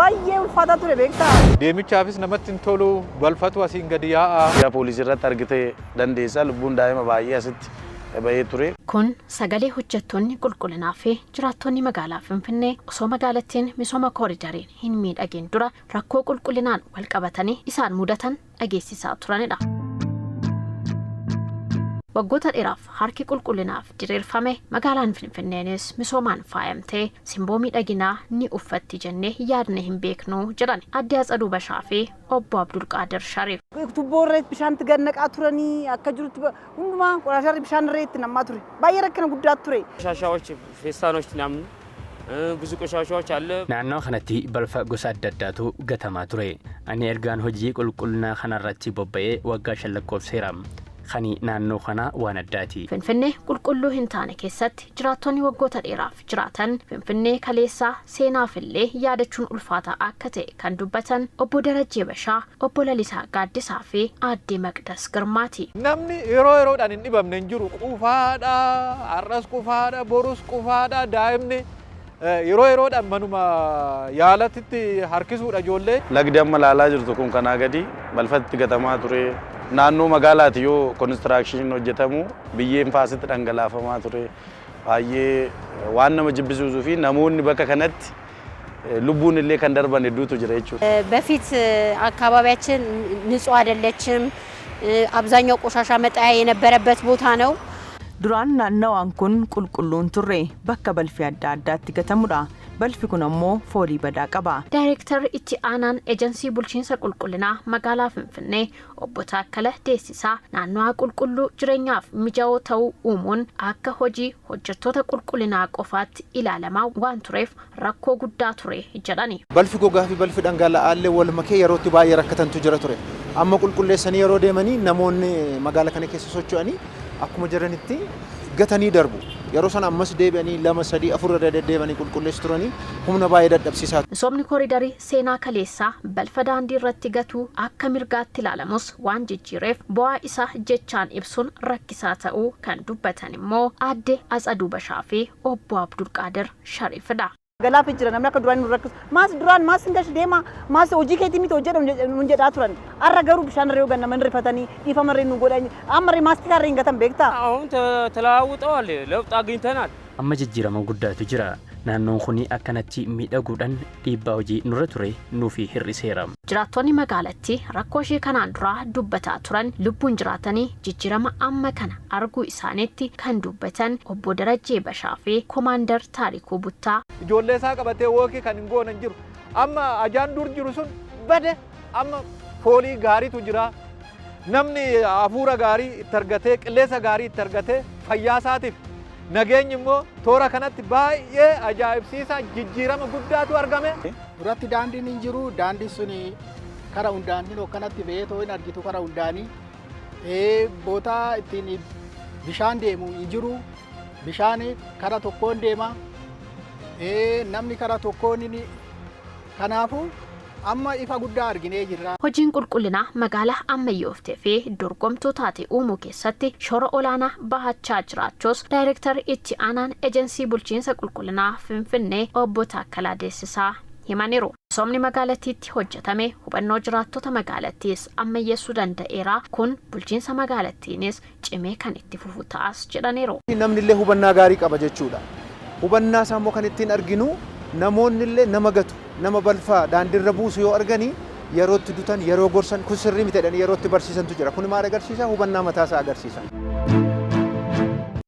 baay'ee ulfaataa ture beektaa. Deemichaafis namatti hin tolu balfatu asiin gadi yaa'a. Yaa poolisii irratti argitee dandeessaa lubbuun daa'ima baay'ee asitti bahee ture. Kun sagalee hojjettoonni qulqullinaa fi jiraattonni magaalaa Finfinnee osoo magaalattiin misooma kooriidariin hin miidhagin dura rakkoo qulqullinaan wal qabatanii isaan mudatan dhageessisaa turanidha. Waggoota dheeraaf harki qulqullinaaf diriirfame magaalaan Finfinneenis misoomaan faayamtee simboo miidhaginaa ni uffatti jennee yaadne hin beeknu jedhan Aadde Atsaduu Bashaa fi Obbo Abdul Qaadir Shariif. Tuubboorreetti bishaan gannaqaa turanii akka jirutti hundumaa qoraasharri bishaan irreetti namaa ture. Baay'ee rakkina guddaa ture. ቆሻሻዎች ፌስታኖች ምናምን ብዙ ቆሻሻዎች አለ naannoo kanatti balfa gosa adda addaatu gatamaa ture ani ergaan hojii qulqullinaa kanarratti bobba'ee waggaa 5 lakkoofseera khani naannoo kana waan addaati. Finfinnee qulqulluu hin taane keessatti jiraattonni waggoota dheeraaf jiraatan Finfinnee kaleessaa seenaafillee yaadachuun ulfaataa akka ta'e kan dubbatan Obbo Darajjee Bashaa, Obbo Lalisaa Gaaddisaa fi Aadde Maqdas Girmaati. Namni yeroodhaan hin dhibamne hin jiru. Qufaadha, har'as qufaadha, borus qufaadha, daa'imni yeroodhaan manuma yaalatitti harkisuudha ijoollee. Lagdi amma laalaa jirtu kun kanaa gadi balfatti gatamaa ture. Naannoo magaalaati yoo konistiraakshiniin hojjetamu biyyeen faasitti dhangalaafamaa ture. Baay'ee waan nama jibbisiisuu fi namoonni bakka kanatti ልቡን illee kan darban hedduutu jira jechuudha. በፊት አካባቢያችን ንጹህ አይደለችም አብዛኛው ቆሻሻ መጣያ የነበረበት ቦታ ነው duraan naannawaan kun qulqulluun turre bakka balfi adda addaatti gatamudha balfi kun ammoo foolii badaa qaba. Director itti aanaan ejensi bulchiinsa qulqullinaa magaalaa Finfinnee Obbo Taakkala Deessisaa naannoo qulqulluu jireenyaaf mijaa'oo ta'uu uumuun akka hojii hojjettoota qulqullinaa qofaatti ilaalamaa waan tureef rakkoo guddaa ture jedhani. Balfi gogaa fi balfi dhangala'aallee wal makee yerootti baay'ee rakkatantu jira ture. Amma qulqulleessanii yeroo deemanii namoonni magaalaa kana keessa socho'anii akkuma jiranitti gatanii darbu. Yeroo sana ammas deebi'anii 2 3 4 deddeebanii qulqulleessu turanii humna baay'ee dadhabsiisaa. Misoomni kooriidarii seenaa kaleessaa balfa daandii irratti gatuu akka mirgaatti ilaalamus waan jijjiireef bu'aa isaa jechaan ibsuun rakkisaa ta'uu kan dubbatan immoo Aadde Atsaduu Bashaa fi Obbo Abdul Qaadir Shariifidha. Galaaf jira namni akka duraan nu rakkisu. Maas duraan maas ingash deema maas hojii keetii miti hojjedhamu jedhaa turan. Arra garuu bishaan irra yoo gannaman rifatanii dhiifamarree nu godhan ammarree maastikaa irra gatan beektaa. አሁን ተለዋውጠዋል ለውጥ አግኝተናል amma jijjiirama guddaatu jira naannoon kuni akkanatti miidhaguudhaan dhiibbaa hojii nurra ture nuufi hir'iseera. Jiraattonni magaalattii rakkoo ishee kanaan dura dubbataa turan lubbuun jiraatanii jijjiirama amma kana arguu isaaniitti kan dubbatan Obbo Darajjee Bashaa fi Komaandar Taarikuu Buttaa. Ijoollee isaa qabatee wookii kan hin goonan jiru. Amma ajaan dur jiru sun bade amma foolii gaariitu jira. Namni hafuura gaarii itti argatee qilleensa gaarii itti argatee fayyaa isaatiif nageenyi immoo toora kanatti baay'ee ajaa'ibsiisa jijjiirama guddaatu argame. Duratti daandiin hin jiru daandiin suni karaa hundaanii kanatti ba'ee too hin argitu karaa hundaanii boota ittiin bishaan deemu hin jiru bishaan karaa tokkoon deema namni karaa tokkoon kanaafu amma ifa guddaa arginee jirra. Hojiin qulqullinaa magaalaa ammayyooftee fi dorgomtuu taate uumuu keessatti shoora olaanaa bahachaa jiraachus Director itti aanaan ejensii bulchiinsa qulqullinaa Finfinnee Obbo Taakkalaa Deessisaa himaniiru. Misoomni magaalattiitti hojjetame hubannoo jiraattota magaalattiis ammayyeessuu danda'eera kun bulchiinsa magaalattiinis cimee kan itti fufu ta'as jedhaniiru. Namni illee hubannaa gaarii qaba jechuudha. Hubannaa isaa immoo kan ittiin arginu namoonni illee nama gatu nama balfaa daandiirra buusu yoo arganii yerootti dutan yeroo gorsan kun sirrii miti jedhanii yerootti barsiisantu jira. Kun maal agarsiisa? Hubannaa mataasaa agarsiisa.